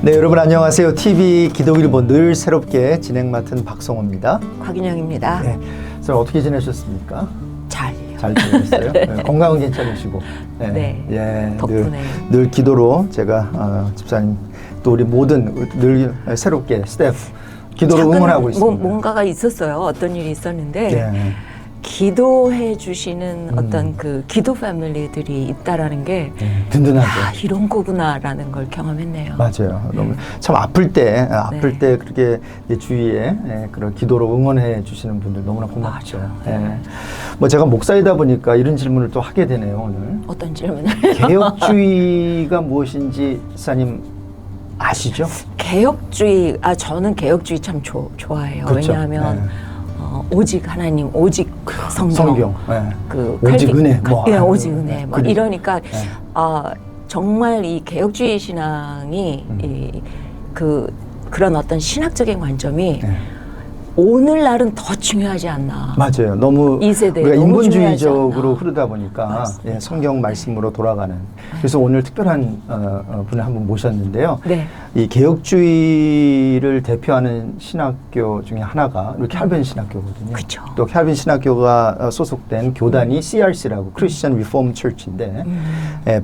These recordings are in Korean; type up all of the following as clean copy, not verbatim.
네, 여러분 안녕하세요. TV 기독일보 늘 새롭게 진행 맡은 박성호입니다. 곽인영입니다. 네, 저 어떻게 지내셨습니까? 잘요. 잘 지내셨어요? 네, 건강은 괜찮으시고. 네, 예, 덕분에. 늘 기도로 제가 집사님 또 우리 모든 늘 새롭게 스태프 기도로 응원하고 있습니다. 뭔가가 있었어요. 어떤 일이 있었는데 네. 기도해 주시는 어떤 그 기도 패밀리들이 있다라는 게 든든하죠. 이런 거구나라는 걸 경험했네요. 맞아요. 너무 참 아플 때 그렇게 주위에 그런 기도로 응원해 주시는 분들 너무나 고맙죠. 뭐 제가 목사이다 보니까 이런 질문을 또 하게 되네요, 오늘. 어떤 질문을? 개혁주의가 무엇인지 사님 아시죠? 개혁주의, 저는 개혁주의 참 좋아해요. 그렇죠. 왜냐하면 오직 하나님, 오직 성경, 그 오직 은혜, 오직 은혜, 그래. 이러니까 정말 이 개혁주의 신앙이 그런 어떤 신학적인 관점이 오늘날은 더 중요하지 않나. 맞아요. 너무 이 세대에 우리가 너무 인본주의적으로 흐르다 보니까 성경 말씀으로 돌아가는. 그래서 오늘 특별한 분을 한분 모셨는데요. 네. 이 개혁주의를 대표하는 신학교 중에 하나가 우리 캘빈 신학교거든요. 그쵸. 또 캘빈 신학교가 소속된 교단이 CRC라고 크리스천 리폼 처치인데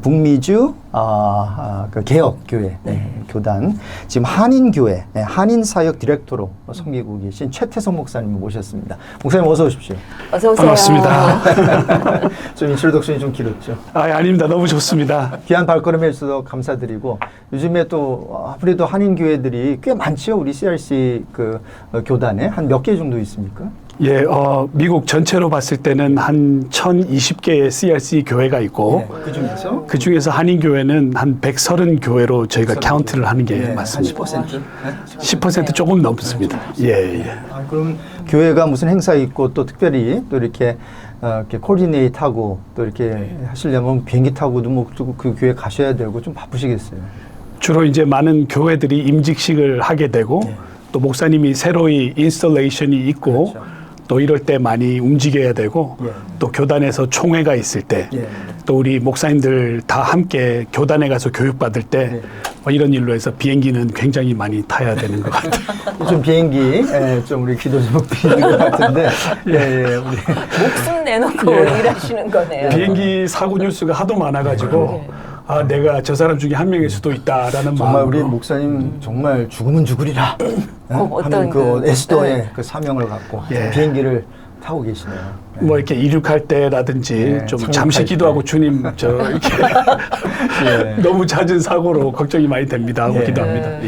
북미주 그 개혁교회 교단 지금 한인교회 한인사역 디렉터로 섬기고 계신 최태성 목사님을 모셨습니다. 목사님 어서 오십시오. 어서 오세요. 반갑습니다. 좀 인트로덕션이 좀 길었죠. 아닙니다. 너무 좋습니다. 귀한 발걸음 해주셔서 감사드리고 요즘에 또 아무래도 한인교회들이 꽤 많죠. 우리 CRC 그 교단에 한 몇 개 정도 있습니까? 예, 미국 전체로 봤을 때는 한 1020개의 CRC 교회가 있고 그 중에서 한인 교회는 한 130교회로 저희가 카운트를 하는 게 맞습니다. 한 10%? 10% 조금 넘습니다. 예. 그럼 교회가 무슨 행사 있고 또 특별히 또 이렇게 코디네이트하고 또 이렇게 하시려면 비행기 타고도 뭐 그 교회 가셔야 되고 좀 바쁘시겠어요. 주로 이제 많은 교회들이 임직식을 하게 되고 또 목사님이 새로이 인스톨레이션이 있고 또 이럴 때 많이 움직여야 되고 또 교단에서 총회가 있을 때 또 우리 목사님들 다 함께 교단에 가서 교육받을 때 이런 일로 해서 비행기는 굉장히 많이 타야 되는 것 같아요. 좀 비행기 좀 우리 기도 좀 드리는 것 같은데 우리 목숨 내놓고 일하시는 거네요. 비행기 사고 뉴스가 하도 많아가지고 내가 저 사람 중에 한 명일 수도 있다라는 정말 마음으로 우리 목사님 정말 죽으면 죽으리라 어떤 하는 그 에스더의 그 사명을 갖고 비행기를 타고 계시네요. 뭐 이렇게 이륙할 때라든지 좀 잠시 기도하고 주님 이렇게 너무 잦은 사고로 걱정이 많이 됩니다 하고 기도합니다.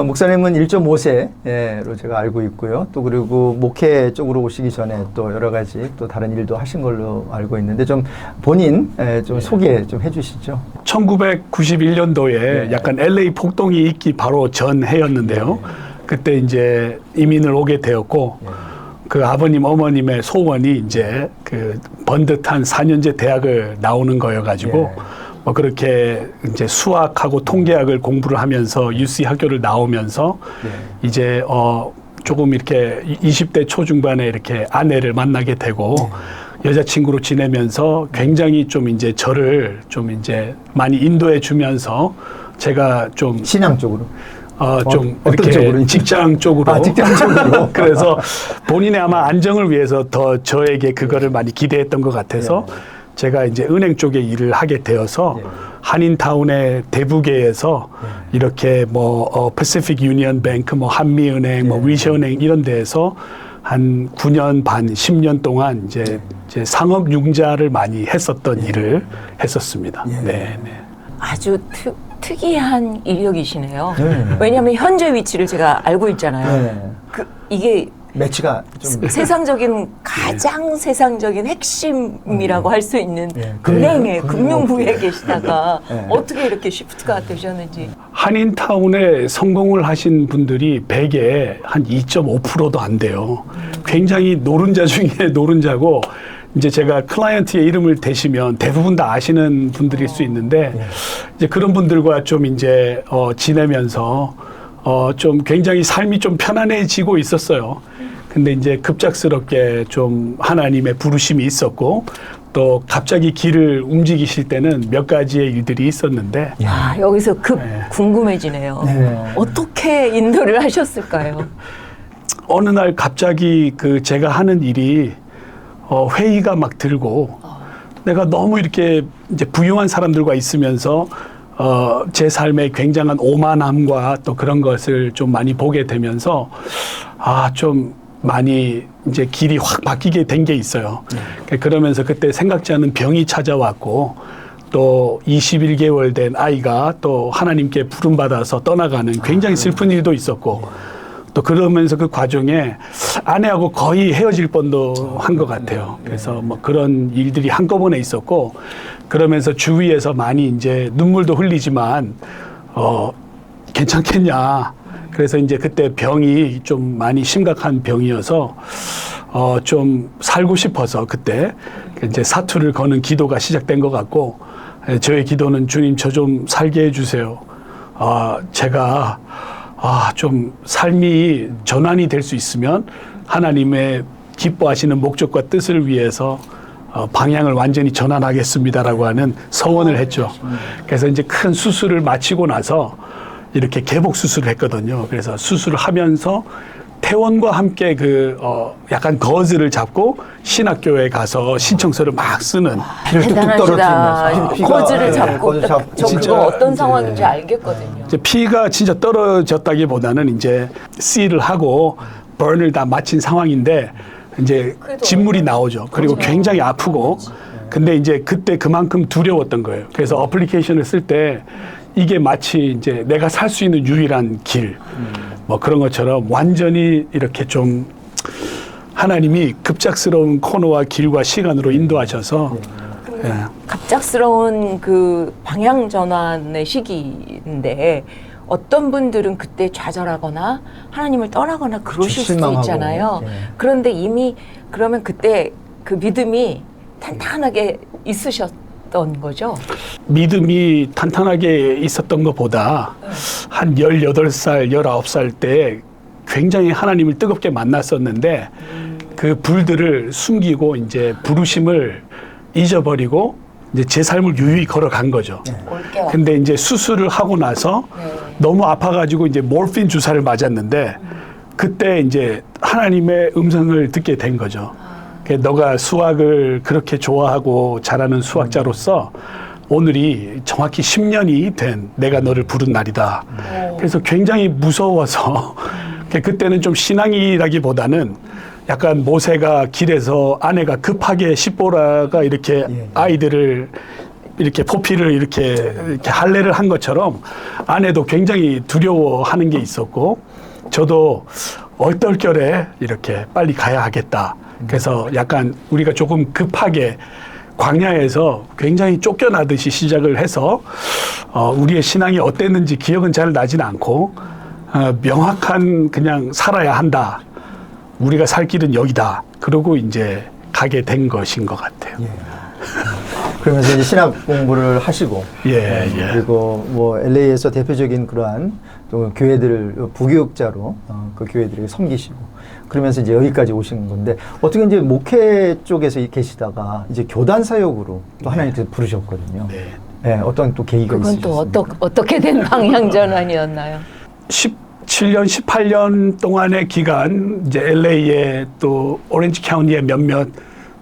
목사님은 1.5세로 제가 알고 있고요. 또 그리고 목회 쪽으로 오시기 전에 또 여러 가지 또 다른 일도 하신 걸로 알고 있는데 좀 본인 좀 소개 좀 해주시죠. 1991년도에 약간 LA 폭동이 있기 바로 전 해였는데요. 그때 이제 이민을 오게 되었고 그 아버님 어머님의 소원이 이제 그 번듯한 4년제 대학을 나오는 거여가지고 뭐 그렇게 이제 수학하고 통계학을 공부를 하면서 UC 학교를 나오면서 이제 조금 이렇게 20대 초중반에 이렇게 아내를 만나게 되고 여자친구로 지내면서 굉장히 좀 이제 저를 좀 이제 많이 인도해 주면서 제가 좀 신앙 쪽으로. 좀 이렇게 직장 쪽으로. 직장 쪽으로. 그래서 본인의 아마 안정을 위해서 더 저에게 그거를 많이 기대했던 것 같아서 제가 이제 은행 쪽에 일을 하게 되어서 한인타운의 대부계에서 이렇게 뭐 패시픽 유니언 뱅크, 뭐 한미은행, 뭐 위시은행 이런 데에서 한 9년 반, 10년 동안 이제 상업 융자를 많이 했었던 일을 했었습니다. 아주 특이한 이력이시네요. 왜냐하면 현재 위치를 제가 알고 있잖아요. 이게 매치가 좀 세상적인 가장 세상적인 핵심이라고 할 수 있는 은행에 금융부에 계시다가 어떻게 이렇게 시프트가 되셨는지. 한인타운에 성공을 하신 분들이 100에 한 2.5%도 안 돼요. 굉장히 노른자 중에 노른자고 이제 제가 클라이언트의 이름을 대시면 대부분 다 아시는 분들일 수 있는데 이제 그런 분들과 좀 이제 지내면서 좀 굉장히 삶이 좀 편안해지고 있었어요. 근데 이제 급작스럽게 좀 하나님의 부르심이 있었고 또 갑자기 길을 움직이실 때는 몇 가지의 일들이 있었는데 아, 여기서 급 네. 궁금해지네요. 네. 어떻게 인도를 하셨을까요? 어느 날 갑자기 그 제가 하는 일이 회의가 막 들고 내가 너무 이렇게 이제 부유한 사람들과 있으면서 제 삶에 굉장한 오만함과 또 그런 것을 좀 많이 보게 되면서 좀 많이 이제 길이 확 바뀌게 된 게 있어요. 그러면서 그때 생각지 않은 병이 찾아왔고 또 21개월 된 아이가 또 하나님께 부름받아서 떠나가는 굉장히 슬픈 일도 있었고 또 그러면서 그 과정에 아내하고 거의 헤어질 뻔도 한 것 같아요. 그래서 뭐 그런 일들이 한꺼번에 있었고 그러면서 주위에서 많이 이제 눈물도 흘리지만 괜찮겠냐. 그래서 이제 그때 병이 좀 많이 심각한 병이어서 좀 살고 싶어서 그때 이제 사투를 거는 기도가 시작된 것 같고 저의 기도는 주님 저 좀 살게 해주세요. 제가 좀 삶이 전환이 될 수 있으면 하나님의 기뻐하시는 목적과 뜻을 위해서 방향을 완전히 전환하겠습니다라고 하는 서원을 했죠. 그래서 이제 큰 수술을 마치고 나서 이렇게 개복 수술을 했거든요. 그래서 수술을 하면서 퇴원과 함께 약간 거즈를 잡고 신학교에 가서 신청서를 막 쓰는 피를 뚝뚝 대단하시다. 떨어뜨리면서 거즈를 잡고 거즈 잡고 저 진짜, 그거 어떤 상황인지 알겠거든요. 이제 피가 진짜 떨어졌다기보다는 이제 C를 하고 burn을 다 마친 상황인데 이제 진물이 나오죠. 그리고 굉장히 아프고 근데 이제 그때 그만큼 두려웠던 거예요. 그래서 어플리케이션을 쓸 때 이게 마치 이제 내가 살 수 있는 유일한 길, 뭐 그런 것처럼 완전히 이렇게 좀 하나님이 급작스러운 코너와 길과 시간으로 인도하셔서 예. 갑작스러운 그 방향 전환의 시기인데 어떤 분들은 그때 좌절하거나 하나님을 떠나거나 그러실 수도 실망하고. 있잖아요. 네. 그런데 이미 그러면 그때 그 믿음이 탄탄하게 있으셨던 거죠? 믿음이 탄탄하게 있었던 것보다 한 18살, 19살 때 굉장히 하나님을 뜨겁게 만났었는데 그 불들을 숨기고 이제 부르심을 잊어버리고 이제 제 삶을 유유히 걸어간 거죠. 올게요. 근데 이제 수술을 하고 나서 너무 아파가지고 이제 모르핀 주사를 맞았는데 그때 이제 하나님의 음성을 듣게 된 거죠. 너가 수학을 그렇게 좋아하고 잘하는 수학자로서 오늘이 정확히 10년이 된 내가 너를 부른 날이다. 그래서 굉장히 무서워서 그때는 좀 신앙이라기보다는 약간 모세가 길에서 아내가 급하게 십보라가 이렇게 아이들을 이렇게 포피를 이렇게 할례를 한 것처럼 아내도 굉장히 두려워하는 게 있었고 저도 얼떨결에 이렇게 빨리 가야 하겠다. 그래서 약간 우리가 조금 급하게 광야에서 굉장히 쫓겨나듯이 시작을 해서 우리의 신앙이 어땠는지 기억은 잘 나지는 않고 명확한 그냥 살아야 한다. 우리가 살 길은 여기다. 그러고 이제 가게 된 것인 것 같아요. 그러면서 이제 신학 공부를 하시고 그리고 뭐 LA에서 대표적인 그러한 또 교회들을 부교육자로 그 교회들을 섬기시고 그러면서 이제 여기까지 오시는 건데 어떻게 이제 목회 쪽에서 계시다가 이제 교단 사역으로 또 하나님께서 부르셨거든요. 네, 어떤 또 계기가 그건 있으셨어요? 또 어떻게 된 방향 전환이었나요? 17년, 18년 동안의 기간 이제 LA에 또 오렌지 카운티의 몇몇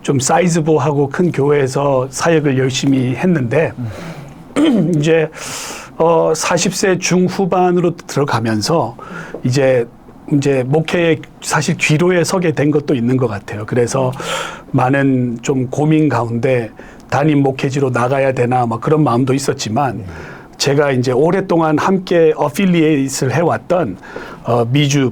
좀 사이즈보하고 큰 교회에서 사역을 열심히 했는데 이제 40세 중후반으로 들어가면서 이제 목회에 사실 귀로에 서게 된 것도 있는 것 같아요. 그래서 많은 좀 고민 가운데 담임 목회지로 나가야 되나 뭐 그런 마음도 있었지만 제가 이제 오랫동안 함께 어필리에이트를 해왔던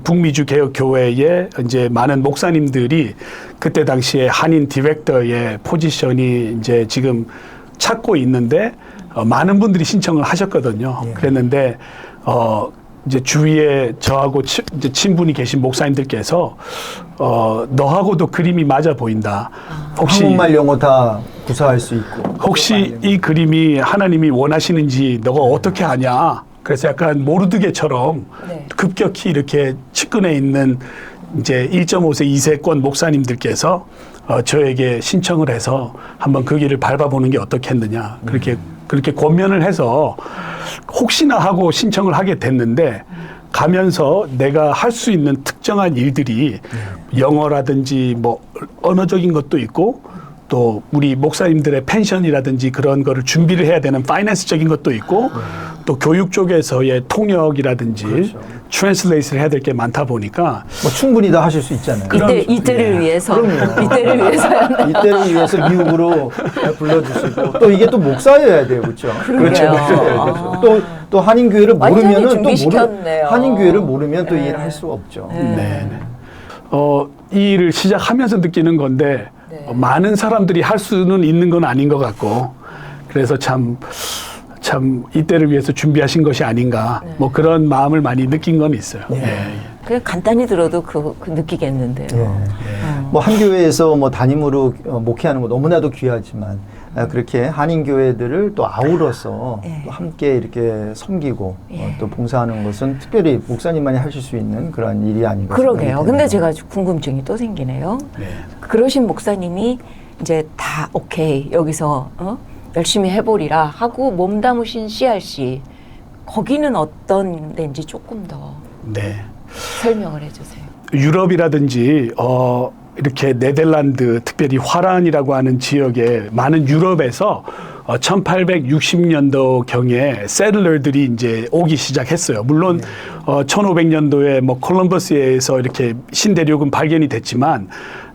북미주 개혁교회의 이제 많은 목사님들이 그때 당시에 한인 디렉터의 포지션이 이제 지금 찾고 있는데 많은 분들이 신청을 하셨거든요. 그랬는데 이제 주위에 저하고 이제 친분이 계신 목사님들께서 너하고도 그림이 맞아 보인다. 혹시 한국말 영어 다 구사할 수 있고 혹시 이 그림이 하나님이 원하시는지 너가 어떻게 아냐? 그래서 약간 모르드게처럼 급격히 이렇게 측근에 있는 이제 1.5세, 2세권 목사님들께서 저에게 신청을 해서 한번 그 길을 밟아보는 게 어떻겠느냐. 그렇게 권면을 해서 혹시나 하고 신청을 하게 됐는데 가면서 내가 할 수 있는 특정한 일들이 영어라든지 뭐 언어적인 것도 있고 또 우리 목사님들의 펜션이라든지 그런 거를 준비를 해야 되는 파이낸스적인 것도 있고 또 교육 쪽에서의 통역이라든지 트랜슬레이트를 해야 될 게 많다 보니까 뭐 충분히 다 하실 수 있잖아요. 이때를 위해서. 그럼요. 이때를 위해서요. 이때를 위해서 미국으로 불러주시고 또 이게 또 목사여야 돼요, 그렇죠? 그러게요. 또 한인 교회를 완전히 모르면은 준비시켰네요. 한인 교회를 모르면 또 네. 일을 할 수가 없죠. 네. 이 일을 시작하면서 느끼는 건데 네. 많은 사람들이 할 수는 있는 건 아닌 것 같고 그래서 참 이때를 위해서 준비하신 것이 아닌가 뭐 그런 마음을 많이 느낀 건 있어요. 그냥 간단히 들어도 그 느끼겠는데요. 뭐 한 교회에서 뭐 담임으로 목회하는 거 너무나도 귀하지만 그렇게 한인 교회들을 또 아우러서 또 함께 이렇게 섬기고 또 봉사하는 것은 특별히 목사님만이 하실 수 있는 그런 일이 아닌가. 그러게요. 근데 제가 궁금증이 또 생기네요. 그러신 목사님이 이제 다 오케이 여기서 열심히 해보리라 하고 몸담으신 CRC 거기는 어떤 데인지 조금 더 설명을 해주세요. 유럽이라든지 이렇게 네덜란드 특별히 화란이라고 하는 지역에 많은 유럽에서 1860년도 경에 세틀러들이 이제 오기 시작했어요. 물론 1500년도에 뭐 콜럼버스에서 이렇게 신대륙은 발견이 됐지만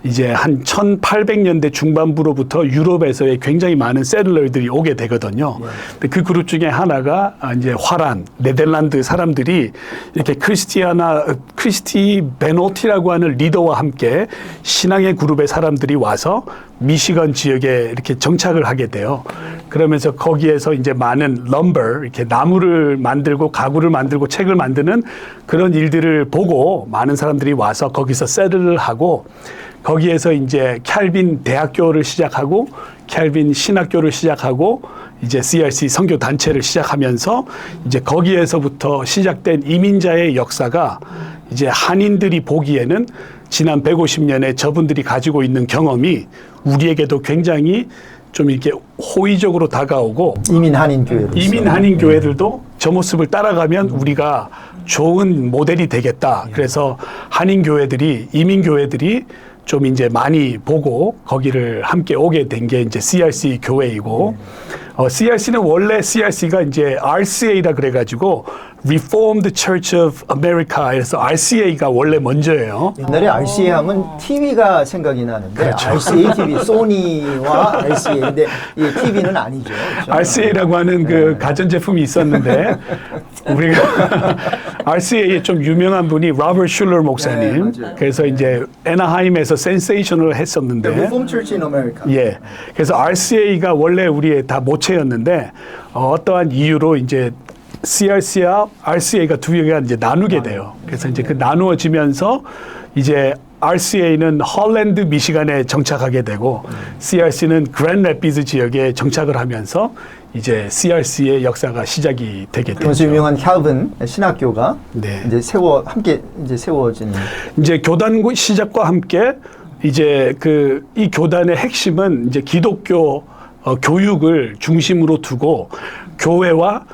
이제 한 1800년대 중반부로부터 유럽에서의 굉장히 많은 세틀러들이 오게 되거든요. 근데 그 그룹 중에 하나가 이제 화란, 네덜란드 사람들이 이렇게 크리스티 베노티라고 하는 리더와 함께 신앙의 그룹의 사람들이 와서 미시건 지역에 이렇게 정착을 하게 돼요. 그러면서 거기에서 이제 많은 럼버, 이렇게 나무를 만들고 가구를 만들고 책을 만드는 그런 일들을 보고 많은 사람들이 와서 거기서 세틀을 하고 거기에서 이제 캘빈 대학교를 시작하고 캘빈 신학교를 시작하고 이제 CRC 선교 단체를 시작하면서 이제 거기에서부터 시작된 이민자의 역사가 이제 한인들이 보기에는 지난 150년에 저분들이 가지고 있는 경험이 우리에게도 굉장히 좀 이렇게 호의적으로 다가오고 이민 한인 교회로 이민 한인 교회들도 저 모습을 따라가면 우리가 좋은 모델이 되겠다. 그래서 한인 교회들이 이민 교회들이 좀 이제 많이 보고 거기를 함께 오게 된 게 이제 CRC 교회이고 CRC는 원래 CRC가 이제 RCA라 그래가지고 Reformed Church of America에서 RCA가 원래 먼저예요. 옛날에 RCA 하면 TV가 생각이 나는데 그렇죠. RCA TV, 소니와 RCA 근데 이 TV는 아니죠. 그렇죠? RCA라고 하는 그 가전제품이 있었는데 우리가 RCA에 좀 유명한 분이 로버트 슐러 목사님. 맞아요. 그래서 이제 애나하임에서 센세이션을 했었는데 Reformed Church in America. 예. 그래서 RCA가 원래 우리의 다 모체였는데 어떠한 이유로 이제 CRC와 RCA가 두 개가 이제 나누게 돼요. 그래서 이제 그 나누어지면서 이제 RCA는 헐랜드 미시간에 정착하게 되고 CRC는 그랜드 래피드 지역에 정착을 하면서 이제 CRC의 역사가 시작이 되게 그래서 되죠. 유명한 캘빈 신학교가 이제 함께 세워지는. 이제 교단 시작과 함께 이제 이 교단의 핵심은 이제 기독교 교육을 중심으로 두고 교회와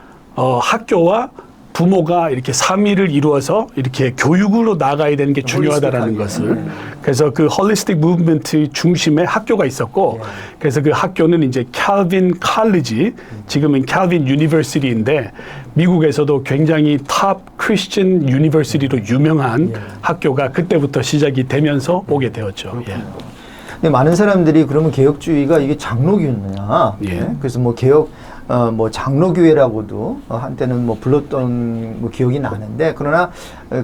학교와 부모가 이렇게 삼위를 이루어서 이렇게 교육으로 나가야 되는 게 중요하다라는 것을. 그래서 그 홀리스틱 무브먼트 중심에 학교가 있었고 그래서 그 학교는 이제 캘빈 칼리지, 지금은 캘빈 유니버시티인데 미국에서도 굉장히 탑 크리스천 유니버시티로 유명한 학교가 그때부터 시작이 되면서 오게 되었죠. 근데 많은 사람들이 그러면 개혁주의가 이게 장로교냐? 그래서 뭐 뭐 장로교회라고도 한때는 뭐 불렀던 뭐 기억이 나는데 그러나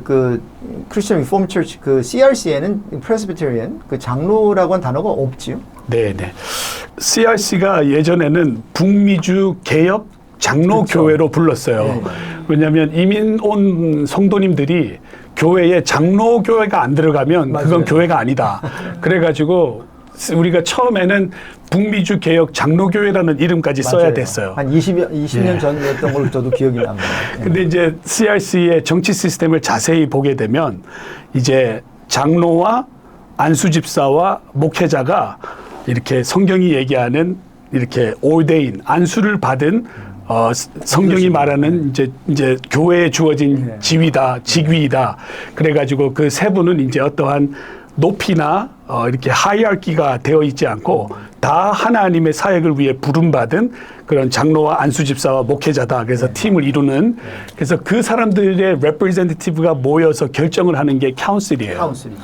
그 크리스천 리폼 처치 그 CRC에는 프레스비테리안 그 장로라고 한 단어가 없지요. 네. CRC가 예전에는 북미주 개혁 장로교회로 불렀어요. 왜냐하면 이민 온 성도님들이 교회에 장로교회가 안 들어가면 그건 교회가 아니다. 그래가지고 우리가 처음에는 북미주 개혁 장로교회라는 이름까지 써야 됐어요. 한 20년 전이었던 걸로 저도 기억이 납니다. 근데 이제 CRC의 정치 시스템을 자세히 보게 되면 이제 장로와 안수 집사와 목회자가 이렇게 성경이 얘기하는 이렇게 ordain 안수를 받은 성경이 말하는 이제 교회에 주어진 지위다, 직위이다. 그래가지고 그 세 분은 이제 어떠한 높이나 이렇게 하이알기가 되어 있지 않고 다 하나님의 사역을 위해 부름받은 그런 장로와 안수집사와 목회자다. 그래서 팀을 이루는 그래서 그 사람들의 레프레젠티티브가 모여서 결정을 하는 게 카운슬이에요. 카운슬이죠.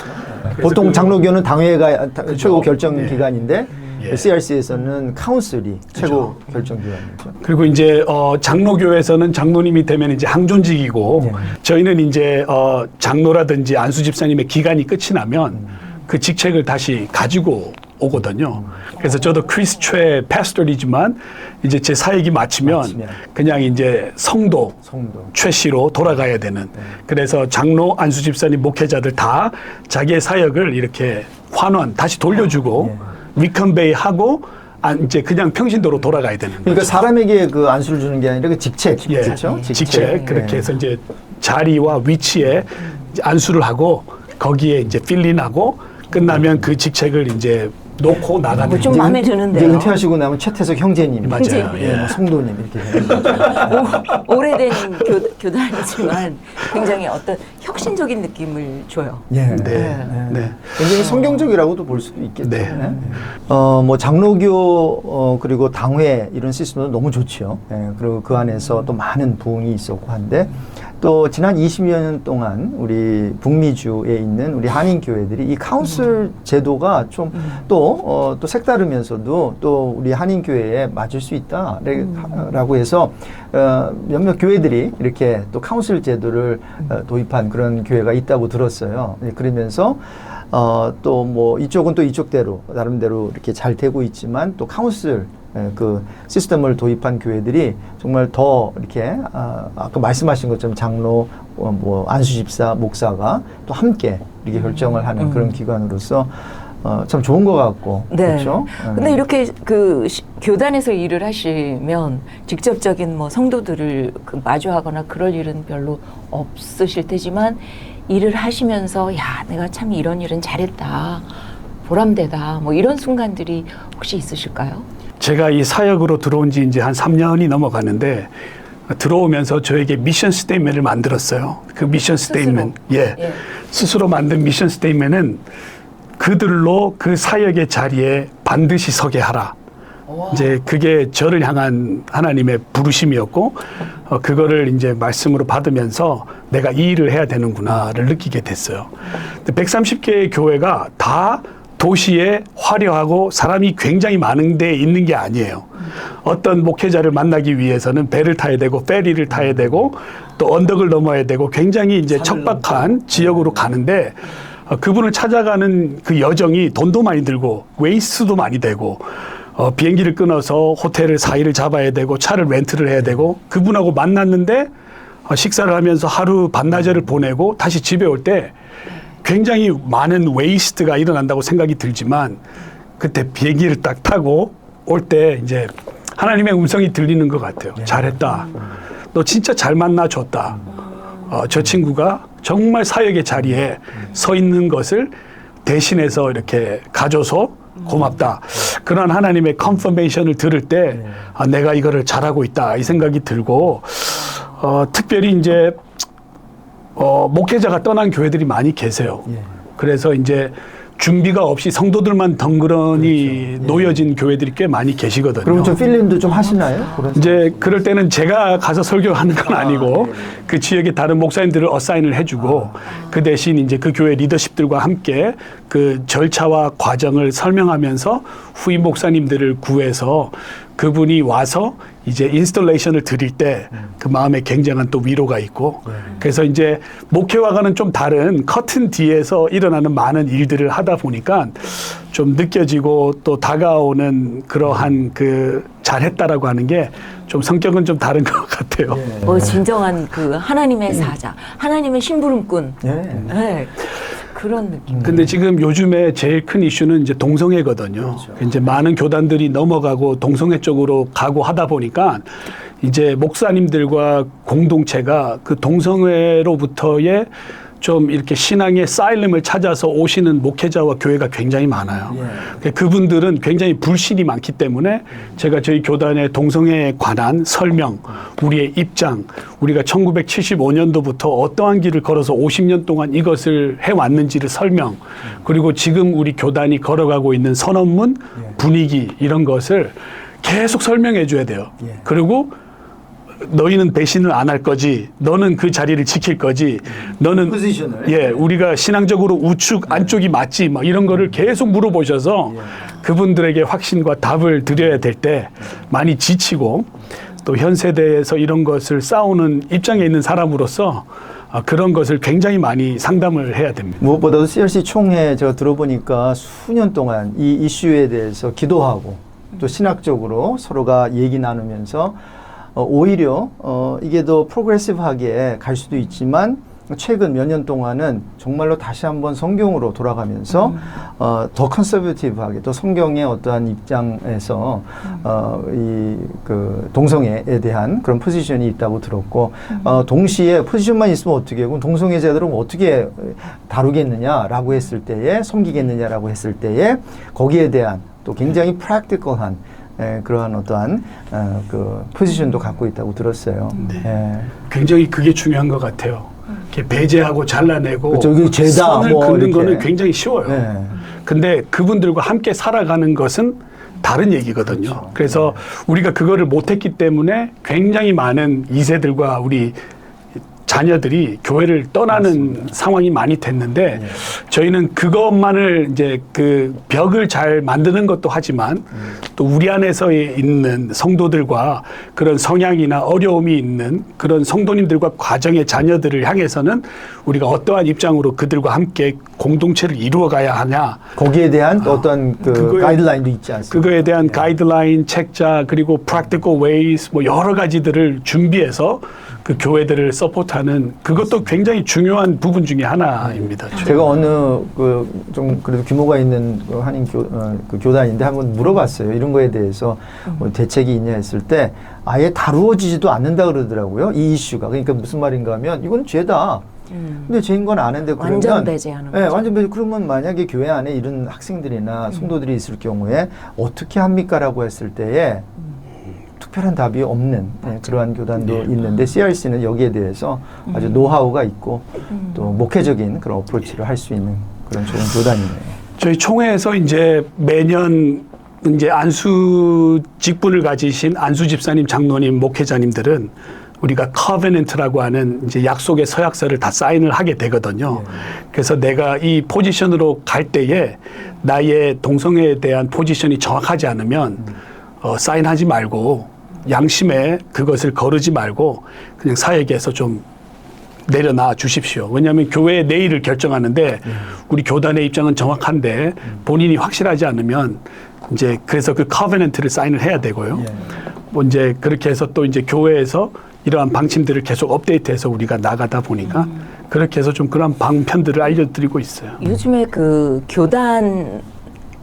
보통 장로교는 당회가 최고 결정 기관인데 예. CRC에서는 카운슬이 최고 결정 기관이죠. 그리고 이제 장로교에서는 장로님이 되면 이제 항존직이고 저희는 이제 장로라든지 안수 집사님의 기간이 끝이 나면 그 직책을 다시 가지고 오거든요. 그래서 저도 크리스트의 패스tor이지만 이제 제 사역이 마치면 그냥 이제 성도 최씨로 돌아가야 되는. 그래서 장로, 안수 집사님, 목회자들 다 자기의 사역을 이렇게 환원 다시 돌려주고 리컨베이 하고 이제 그냥 평신도로 돌아가야 되는 거죠. 그러니까 사람에게 그 안수를 주는 게 아니라 그 직책, 그렇죠? 직책. 그렇게 해서 이제 자리와 위치에 안수를 하고 거기에 이제 필린하고 끝나면 그 직책을 이제 놓고 나가는. 좀 마음에 드는데요. 이제 은퇴하시고 나면 최태석 형제님, 맞아요. 예. 뭐 성도님 이렇게 되는 거죠. 오래된 교단이지만 굉장히 어떤 혁신적인 느낌을 줘요. 네. 굉장히 성경적이라고도 볼 수도 있겠죠. 네. 뭐 장로교 그리고 당회 이런 시스템도 너무 좋죠. 그리고 그 안에서 또 많은 부흥이 있었고 한데 또 지난 20여 년 동안 우리 북미주에 있는 우리 한인 교회들이 이 카운슬 제도가 좀 또 색다르면서도 또 우리 한인 교회에 맞을 수 있다라고 해서 몇몇 교회들이 이렇게 또 카운슬 제도를 도입한 그런 교회가 있다고 들었어요. 그러면서 또 뭐 이쪽은 또 이쪽대로 나름대로 이렇게 잘 되고 있지만 또 카운슬 그 시스템을 도입한 교회들이 정말 더 이렇게 아까 말씀하신 것처럼 장로, 뭐 안수집사, 목사가 또 함께 이렇게 결정을 하는 그런 기관으로서 참 좋은 것 같고. 네. 그렇죠? 근데 이렇게 그 교단에서 일을 하시면 직접적인 뭐 성도들을 마주하거나 그럴 일은 별로 없으실 테지만 일을 하시면서 야, 내가 참 이런 일은 잘했다. 보람되다. 뭐 이런 순간들이 혹시 있으실까요? 제가 이 사역으로 들어온 지 이제 한 3년이 넘어가는데 들어오면서 저에게 미션 스테이트먼트를 만들었어요. 그 미션 스테이트먼트. 스스로 만든 미션 스테이트먼트는 그들로 그 사역의 자리에 반드시 서게 하라. 이제 그게 저를 향한 하나님의 부르심이었고 그거를 이제 말씀으로 받으면서 내가 이 일을 해야 되는구나를 느끼게 됐어요. 130개의 교회가 다 도시에 화려하고 사람이 굉장히 많은 데에 있는 게 아니에요. 어떤 목회자를 만나기 위해서는 배를 타야 되고 페리를 타야 되고 또 언덕을 넘어야 되고 굉장히 이제 척박한 지역으로 가는데 그분을 찾아가는 그 여정이 돈도 많이 들고 웨이스도 많이 되고 비행기를 끊어서 호텔을 4일을 잡아야 되고 차를 렌트를 해야 되고 그분하고 만났는데 식사를 하면서 하루 반나절을 보내고 다시 집에 올 때 굉장히 많은 웨이스트가 일어난다고 생각이 들지만 그때 비행기를 딱 타고 올 때 이제 하나님의 음성이 들리는 것 같아요. 잘했다. 너 진짜 잘 만나줬다. 저 친구가 정말 사역의 자리에 서 있는 것을 대신해서 이렇게 가져서 고맙다. 그런 하나님의 컨퍼메이션을 들을 때 내가 이거를 잘하고 있다. 이 생각이 들고 특별히 이제 목회자가 떠난 교회들이 많이 계세요. 그래서 이제 준비가 없이 성도들만 덩그러니 놓여진 교회들이 꽤 많이 계시거든요. 그럼 좀 필름도 좀 하시나요? 그런 이제 그럴 때는 제가 가서 설교하는 건 아니고 그 지역의 다른 목사님들을 어사인을 해주고 그 대신 이제 그 교회 리더십들과 함께 그 절차와 과정을 설명하면서 후임 목사님들을 구해서 그분이 와서 이제 인스톨레이션을 드릴 때 그 마음에 굉장한 또 위로가 있고 그래서 이제 목회와는 좀 다른 커튼 뒤에서 일어나는 많은 일들을 하다 보니까 좀 느껴지고 또 다가오는 그러한 그 잘했다라고 하는 게 좀 성격은 좀 다른 것 같아요. 진정한 그 하나님의 사자, 하나님의 심부름꾼. 그런 느낌. 근데 지금 요즘에 제일 큰 이슈는 이제 동성애거든요. 이제 많은 교단들이 넘어가고 동성애 쪽으로 가고 하다 보니까 이제 목사님들과 공동체가 그 동성애로부터의 좀 이렇게 신앙의 사일럼을 찾아서 오시는 목회자와 교회가 굉장히 많아요. 그분들은 굉장히 불신이 많기 때문에 제가 저희 교단의 동성애에 관한 설명, 우리의 입장, 우리가 1975년도부터 어떠한 길을 걸어서 50년 동안 이것을 해왔는지를 설명, 그리고 지금 우리 교단이 걸어가고 있는 선언문, 분위기 이런 것을 계속 설명해 줘야 돼요. 그리고 너희는 배신을 안 할 거지. 너는 그 자리를 지킬 거지. 너는 포지션을. 우리가 신앙적으로 우측 안쪽이 맞지. 막 이런 거를 계속 물어보셔서 그분들에게 확신과 답을 드려야 될 때 많이 지치고 또 현 세대에서 이런 것을 싸우는 입장에 있는 사람으로서 그런 것을 굉장히 많이 상담을 해야 됩니다. 무엇보다도 CRC 총회 제가 들어보니까 수년 동안 이 이슈에 대해서 기도하고 또 신학적으로 서로가 얘기 나누면서 오히려 이게 더 프로그레시브하게 갈 수도 있지만 최근 몇 년 동안은 정말로 다시 한번 성경으로 돌아가면서 더 컨서버티브하게 또 성경의 어떠한 입장에서 이 그 동성애에 대한 그런 포지션이 있다고 들었고 동시에 포지션만 있으면 어떻게 그럼 동성애자들은 어떻게 다루겠느냐라고 했을 때에 섬기겠느냐라고 했을 때에 거기에 대한 또 굉장히 프랙티컬한 그러한 어떠한 그 포지션도 갖고 있다고 들었어요. 굉장히 그게 중요한 것 같아요. 이렇게 배제하고 잘라내고 죄다 선을 긋는 거는 굉장히 쉬워요. 네. 근데 그분들과 함께 살아가는 것은 다른 얘기거든요. 그렇죠. 그래서 우리가 그거를 못했기 때문에 굉장히 많은 2세들과 우리 자녀들이 교회를 떠나는 맞습니다. 상황이 많이 됐는데 저희는 그것만을 이제 그 벽을 잘 만드는 것도 하지만 또 우리 안에서 있는 성도들과 그런 성향이나 어려움이 있는 그런 성도님들과 가정의 자녀들을 향해서는 우리가 어떠한 입장으로 그들과 함께 공동체를 이루어가야 하냐. 거기에 대한 어떤 그 가이드라인도 있지 않습니까? 그거에 대한 가이드라인, 책자, 그리고 practical ways 뭐 여러 가지들을 준비해서 그 교회들을 서포트하는 그것도 굉장히 중요한 부분 중에 하나입니다. 제가 어느 그 좀 그래도 규모가 있는 그 한인 그 교단인데 한번 물어봤어요. 이런 거에 대해서 뭐 대책이 있냐 했을 때 아예 다루어지지도 않는다 그러더라고요. 이 이슈가. 그러니까 무슨 말인가 하면 이건 죄다. 근데 죄인 건 아는데 그러면 완전 배제하는 거죠. 완전 배제. 그러면 만약에 교회 안에 이런 학생들이나 성도들이 있을 경우에 어떻게 합니까라고 했을 때에 특별한 답이 없는 그러한 교단도 있는데 CRC는 여기에 대해서 아주 노하우가 있고 또 목회적인 그런 어프로치를 할 수 있는 그런 좋은 교단이네요. 저희 총회에서 이제 매년 이제 안수 직분을 가지신 안수 집사님, 장로님, 목회자님들은 우리가 커베넌트라고 하는 이제 약속의 서약서를 다 사인을 하게 되거든요. 그래서 내가 이 포지션으로 갈 때에 나의 동성애에 대한 포지션이 정확하지 않으면 사인하지 말고 양심에 그것을 거르지 말고 그냥 사역에서 좀 내려놔 주십시오. 왜냐하면 교회의 내일을 결정하는데 우리 교단의 입장은 정확한데 본인이 확실하지 않으면 이제 그래서 그 커베넌트를 사인을 해야 되고요. 뭐 이제 그렇게 해서 또 이제 교회에서 이러한 방침들을 계속 업데이트해서 우리가 나가다 보니까 그렇게 해서 좀 그런 방편들을 알려드리고 있어요. 요즘에 그 교단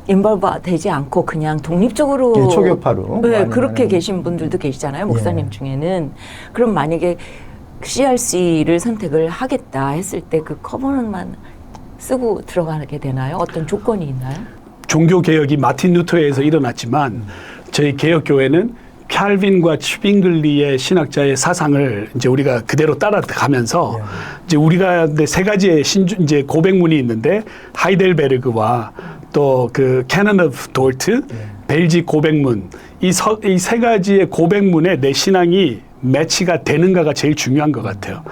인벌바 되지 않고 그냥 독립적으로 초교파로 그렇게 계신 분들도 계시잖아요. 목사님 중에는. 그럼 만약에 CRC를 선택을 하겠다 했을 때 그 커버넌만 쓰고 들어가게 되나요? 어떤 조건이 있나요? 종교 개혁이 마틴 루터에서 일어났지만 저희 개혁 교회는 칼빈과 츤글리의 신학자의 사상을 이제 우리가 그대로 따라가면서 이제 우리가 세 가지의 이제 고백문이 있는데 하이델베르그와 또 그 캐논 오브 돌트, 벨지 고백문 이 세 가지의 고백문에 내 신앙이 매치가 되는가가 제일 중요한 것 같아요.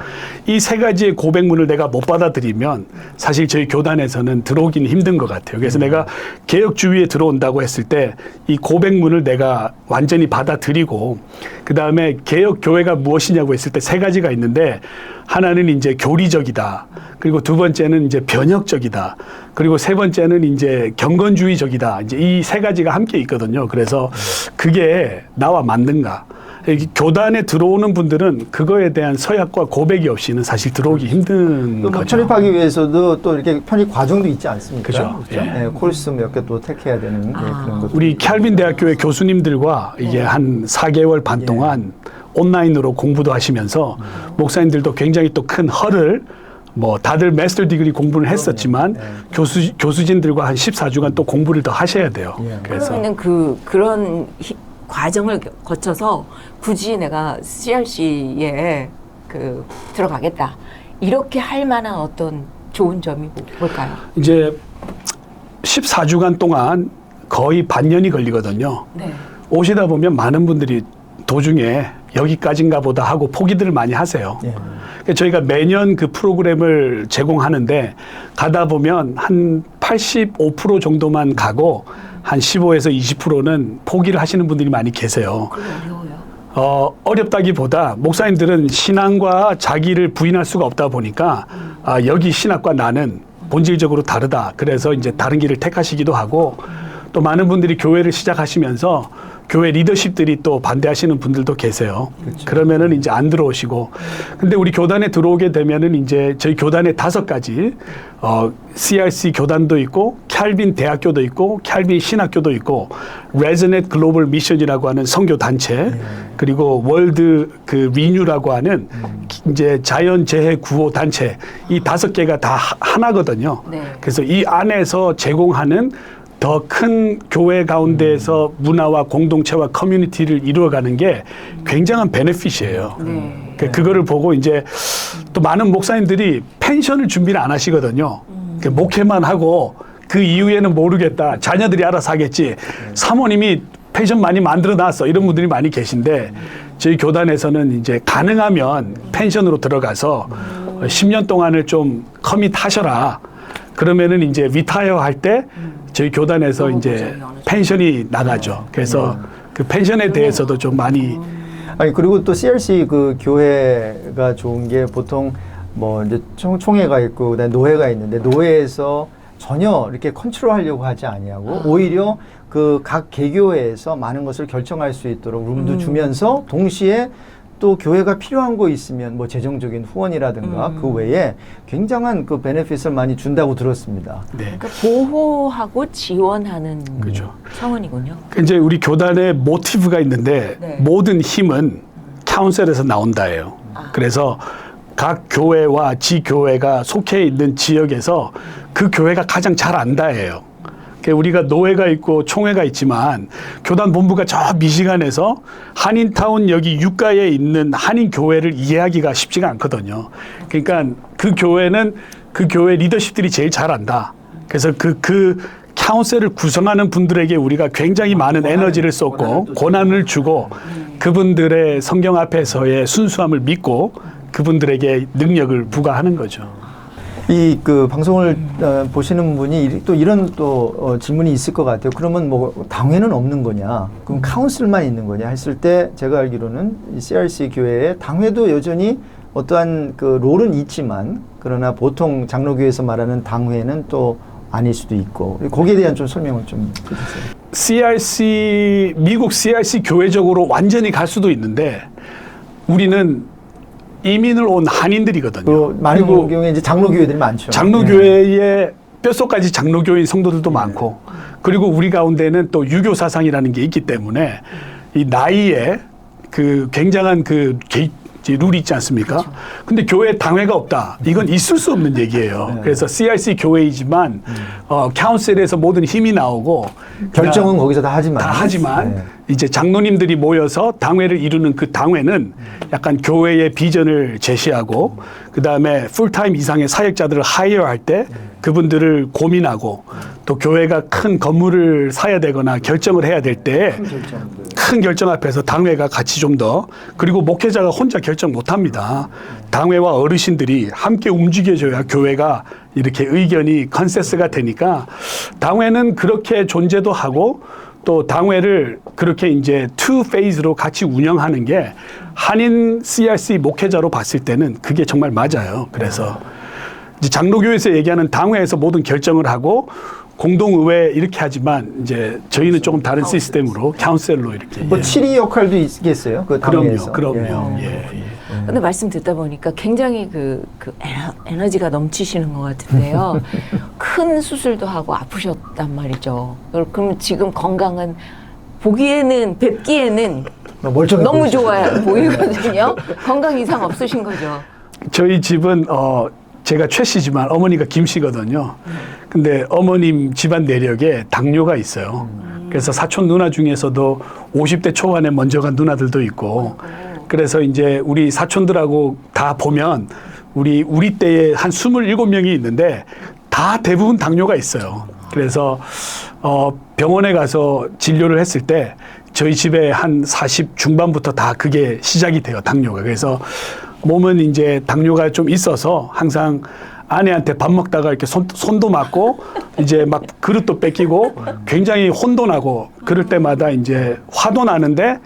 이 세 가지의 고백문을 내가 못 받아들이면 사실 저희 교단에서는 들어오기는 힘든 것 같아요. 그래서 내가 개혁주의에 들어온다고 했을 때 이 고백문을 내가 완전히 받아들이고 그 다음에 개혁교회가 무엇이냐고 했을 때 세 가지가 있는데 하나는 이제 교리적이다. 그리고 두 번째는 이제 변혁적이다. 그리고 세 번째는 이제 경건주의적이다. 이제 이 세 가지가 함께 있거든요. 그래서 그게 나와 맞는가? 교단에 들어오는 분들은 그거에 대한 서약과 고백이 없이는 사실 들어오기 힘든 또 거죠. 편입하기 위해서도 또 이렇게 편입 과정도 있지 않습니까? 그죠. 예. 코र्스 몇 개 또 택해야 되는 그런 것도. 우리 캘빈 대학교의 교수님들과 이게 한 4개월 반 동안 온라인으로 공부도 하시면서 목사님들도 굉장히 또 큰 허를 뭐 다들 마스터 디그리 공부를 했었지만 네. 교수진들과 한 14주간 또 공부를 더 하셔야 돼요. 예. 그래서 그러면은 그런 과정을 거쳐서 굳이 내가 CRC에 들어가겠다 이렇게 할 만한 어떤 좋은 점이 뭘까요? 이제 14주간 동안 거의 반년이 걸리거든요. 네. 오시다 보면 많은 분들이 도중에 여기까지인가 보다 하고 포기들을 많이 하세요. 예. 그러니까 저희가 매년 그 프로그램을 제공하는데 가다 보면 한 85% 정도만 가고 한 15에서 20%는 포기를 하시는 분들이 많이 계세요. 그게 어려워요. 어렵다기보다 목사님들은 신앙과 자기를 부인할 수가 없다 보니까 여기 신학과 나는 본질적으로 다르다. 그래서 이제 다른 길을 택하시기도 하고 또 많은 분들이 교회를 시작하시면서 교회 리더십들이 또 반대하시는 분들도 계세요. 그러면은 이제 안 들어오시고. 근데 우리 교단에 들어오게 되면은 이제 저희 교단에 5가지, CRC 교단도 있고, 캘빈 대학교도 있고, 캘빈 신학교도 있고, 레저넷 글로벌 미션이라고 하는 선교 단체, 그리고 월드 리뉴라고 하는 이제 자연 재해 구호 단체, 이 5개가 다 하나거든요. 네. 그래서 이 안에서 제공하는 더 큰 교회 가운데에서 문화와 공동체와 커뮤니티를 이루어가는 게 굉장한 베네핏이에요. 네. 그거를 보고 이제 또 많은 목사님들이 펜션을 준비를 안 하시거든요. 목회만 하고 그 이후에는 모르겠다. 자녀들이 알아서 하겠지. 사모님이 펜션 많이 만들어 놨어. 이런 분들이 많이 계신데 저희 교단에서는 이제 가능하면 펜션으로 들어가서 10년 동안을 좀 커밋 하셔라. 그러면은 이제 리타이어 할 때 저희 교단에서 이제 펜션이 나가죠. 그래서 그 펜션에 대해서도 좀 많이 아니 그리고 또 CRC 그 교회가 좋은 게 보통 뭐 이제 총회가 있고 그다음에 노회가 있는데 노회에서 전혀 이렇게 컨트롤하려고 하지 아니하고 오히려 그 각 개교회에서 많은 것을 결정할 수 있도록 룸도 주면서 동시에 또 교회가 필요한 거 있으면 뭐 재정적인 후원이라든가 그 외에 굉장한 그 베네핏을 많이 준다고 들었습니다. 네. 그러니까 보호하고 지원하는 그죠. 차원이군요. 이제 우리 교단의 모티브가 있는데 네. 모든 힘은 카운셀에서 나온다예요. 그래서 각 교회와 지교회가 속해 있는 지역에서 그 교회가 가장 잘 안다예요. 우리가 노회가 있고 총회가 있지만 교단 본부가 저 미시간에서 한인타운 여기 유가에 있는 한인 교회를 이해하기가 쉽지가 않거든요. 그러니까 그 교회는 그 교회 리더십들이 제일 잘 안다. 그래서 그 카운셀을 구성하는 분들에게 우리가 굉장히 많은 에너지를 쏟고 고난을 주고 그분들의 성경 앞에서의 순수함을 믿고 그분들에게 능력을 부과하는 거죠. 이 그 방송을 보시는 분이 또 이런 또 질문이 있을 것 같아요. 그러면 뭐 당회는 없는 거냐? 그럼 카운슬만 있는 거냐? 했을 때 제가 알기로는 이 CRC 교회에 당회도 여전히 어떠한 그 롤은 있지만 그러나 보통 장로교에서 말하는 당회는 또 아닐 수도 있고 거기에 대한 좀 설명을 좀 해주세요. 미국 CRC 교회적으로 완전히 갈 수도 있는데 우리는 이민을 온 한인들이거든요. 많은 경우에 이제 장로교회들이 많죠. 장로교회의 뼛속까지 장로교인 성도들도 많고 그리고 우리 가운데는 또 유교 사상이라는 게 있기 때문에 이 나이에 그 굉장한 그 룰이 있지 않습니까? 근데 교회에 당회가 없다. 이건 있을 수 없는 얘기예요. 그래서 CRC 교회이지만 카운셀에서 모든 힘이 나오고 결정은 거기서 다 하지만 네. 이제 장로님들이 모여서 당회를 이루는 그 당회는 약간 교회의 비전을 제시하고 그 다음에 풀타임 이상의 사역자들을 하이어할 때 그분들을 고민하고 또 교회가 큰 건물을 사야 되거나 결정을 해야 될 때 큰 결정 앞에서 당회가 같이 좀 더 그리고 목회자가 혼자 결정 못합니다. 당회와 어르신들이 함께 움직여줘야 교회가 이렇게 의견이 컨센서스가 되니까 당회는 그렇게 존재도 하고 또 당회를 그렇게 이제 투 페이즈로 같이 운영하는 게 한인 CRC 목회자로 봤을 때는 그게 정말 맞아요. 그래서 이제 장로교에서 얘기하는 당회에서 모든 결정을 하고 공동의회 이렇게 하지만 이제 저희는 조금 다른 시스템으로 카운셀로 이렇게 뭐 치리 역할도 있겠어요. 그 당회에서. 그럼요. 근데 말씀 듣다 보니까 굉장히 그 에너지가 넘치시는 것 같은데요. 큰 수술도 하고 아프셨단 말이죠. 그럼 지금 건강은 보기에는 뵙기에는 너무 보이시죠? 좋아요 보이거든요. 건강 이상 없으신 거죠. 저희 집은 제가 최 씨지만 어머니가 김 씨거든요. 근데 어머님 집안 내력에 당뇨가 있어요. 그래서 사촌 누나 중에서도 50대 초반에 먼저 간 누나들도 있고, 그래서 이제 우리 사촌들하고 다 보면 우리 때에 한 27명이 있는데 다 대부분 당뇨가 있어요. 그래서 병원에 가서 진료를 했을 때 저희 집에 한 40 중반부터 다 그게 시작이 돼요, 당뇨가. 그래서 몸은 이제 당뇨가 좀 있어서 항상 아내한테 밥 먹다가 이렇게 손도 맞고 이제 막 그릇도 뺏기고 굉장히 혼도 나고 그럴 때마다 이제 화도 나는데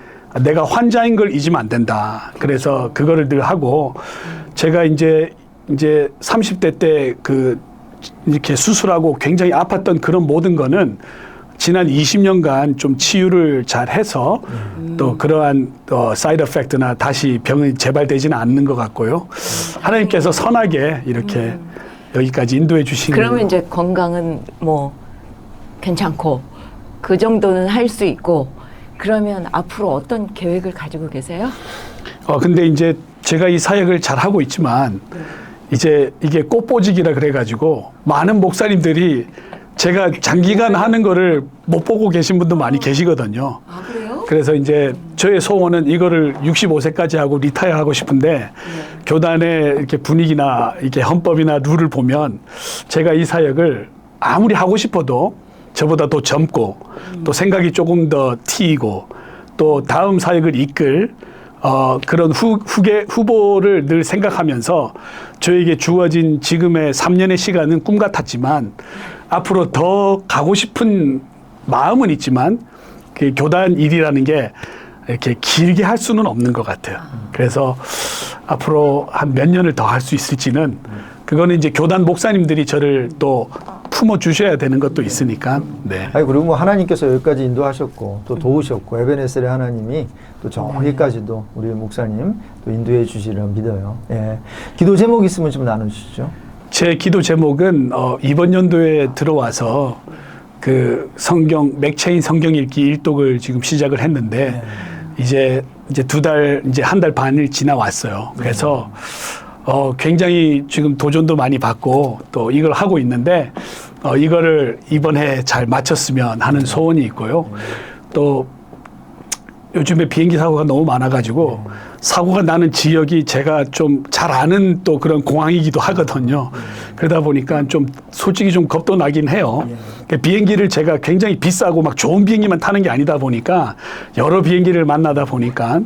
내가 환자인 걸 잊으면 안 된다. 그래서 그거를 늘 하고, 제가 이제 30대 때 이렇게 수술하고 굉장히 아팠던 그런 모든 거는 지난 20년간 좀 치유를 잘 해서 또 그러한 사이드 에펙트나 다시 병이 재발되지는 않는 것 같고요. 하나님께서 선하게 이렇게 여기까지 인도해 주신. 그러면 이제 건강은 뭐 괜찮고 그 정도는 할 수 있고, 그러면 앞으로 어떤 계획을 가지고 계세요? 근데 이제 제가 이 사역을 잘 하고 있지만 이제 이게 꽃보직이라 그래가지고 많은 목사님들이 제가 장기간 하는 거를 못 보고 계신 분도 많이 계시거든요. 아, 그래요? 그래서 이제 저의 소원은 이거를 65세까지 하고 리타이어 하고 싶은데, 교단의 이렇게 분위기나 이렇게 헌법이나 룰을 보면 제가 이 사역을 아무리 하고 싶어도 저보다 더 젊고 또 생각이 조금 더 튀고 또 다음 사역을 이끌 그런 후보를 늘 생각하면서 저에게 주어진 지금의 3년의 시간은 꿈 같았지만 앞으로 더 가고 싶은 마음은 있지만 그 교단 일이라는 게 이렇게 길게 할 수는 없는 것 같아요. 그래서 앞으로 한 몇 년을 더 할 수 있을지는 그거는 이제 교단 목사님들이 저를 또 품어 주셔야 되는 것도 있으니까. 네. 아니, 그리고 뭐 하나님께서 여기까지 인도하셨고 또 도우셨고 에베네셀의 하나님이 또 저기까지도 우리 목사님 또 인도해 주시리라 믿어요. 예. 기도 제목 있으면 좀 나눠주시죠. 제 기도 제목은 이번 연도에 들어와서 그 맥체인 성경 읽기 일독을 지금 시작을 했는데 이제 한 달 반을 지나왔어요. 그래서 굉장히 지금 도전도 많이 받고 또 이걸 하고 있는데 이거를 이번에 잘 마쳤으면 하는 소원이 있고요. 또 요즘에 비행기 사고가 너무 많아가지고 사고가 나는 지역이 제가 좀 잘 아는 또 그런 공항이기도 하거든요. 그러다 보니까 좀 솔직히 좀 겁도 나긴 해요. 비행기를 제가 굉장히 비싸고 막 좋은 비행기만 타는 게 아니다 보니까 여러 비행기를 만나다 보니까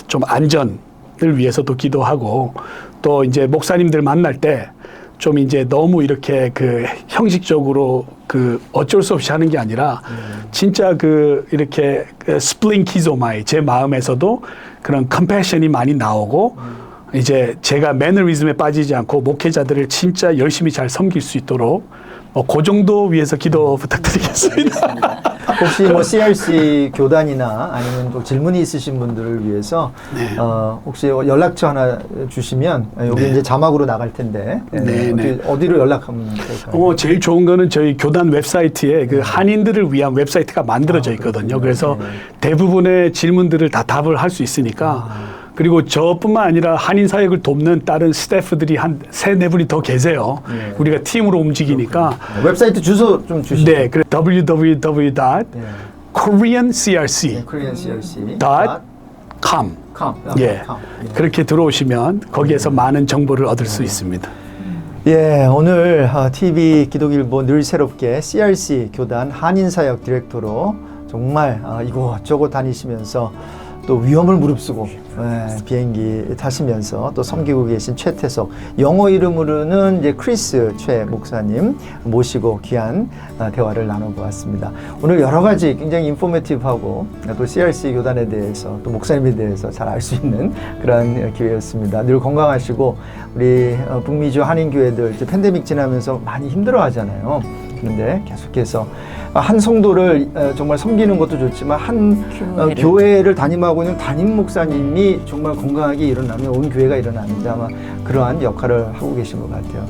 좀 안전을 위해서도 기도하고, 또 이제 목사님들 만날 때 좀 이제 너무 이렇게 그 형식적으로 그 어쩔 수 없이 하는 게 아니라 진짜 이렇게 스플링 키조마이 제 마음에서도 그런 컴패션이 많이 나오고 이제 제가 매너리즘에 빠지지 않고 목회자들을 진짜 열심히 잘 섬길 수 있도록 그 정도 위해서 기도 부탁드리겠습니다. 혹시 뭐 CRC 교단이나 아니면 또 질문이 있으신 분들을 위해서 혹시 연락처 하나 주시면 여기 이제 자막으로 나갈 텐데 어디로 연락하면 될까요? 제일 좋은 거는 저희 교단 웹사이트에 그 한인들을 위한 웹사이트가 만들어져 있거든요. 그래서 대부분의 질문들을 다 답을 할 수 있으니까. 그리고 저뿐만 아니라 한인 사역을 돕는 다른 스태프들이 한 3-4분이 더 계세요. 우리가 팀으로 움직이니까. 웹사이트 주소 좀 주시죠. 네, 그래 www.koreancrc.com. 그렇게 들어오시면 거기에서 많은 정보를 얻을 수 있습니다. 예, 오늘 TV 기독일보 늘 새롭게 CRC 교단 한인사역 디렉터로 정말 이곳저곳 다니시면서 또 위험을 무릅쓰고 비행기 타시면서 또 섬기고 계신 최태석, 영어 이름으로는 이제 크리스 최 목사님 모시고 귀한 대화를 나눠보았습니다. 오늘 여러 가지 굉장히 인포메티브하고 또 CRC 교단에 대해서 또 목사님에 대해서 잘 알 수 있는 그런 기회였습니다. 늘 건강하시고 우리 북미주 한인교회들 이제 팬데믹 지나면서 많이 힘들어하잖아요. 그런데 계속해서 한 성도를 정말 섬기는 것도 좋지만 한 교회를 담임하고 있는 담임 목사님이 정말 건강하게 일어나면 온 교회가 일어나는데 아마 그러한 역할을 하고 계신 것 같아요.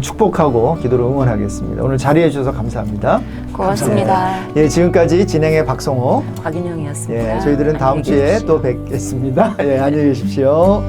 축복하고 기도로 응원하겠습니다. 오늘 자리해 주셔서 감사합니다. 고맙습니다. 감사합니다. 예, 지금까지 진행의 박성호, 박인영이었습니다. 예, 저희들은 다음 주에 또 뵙겠습니다. 예, 안녕히 계십시오.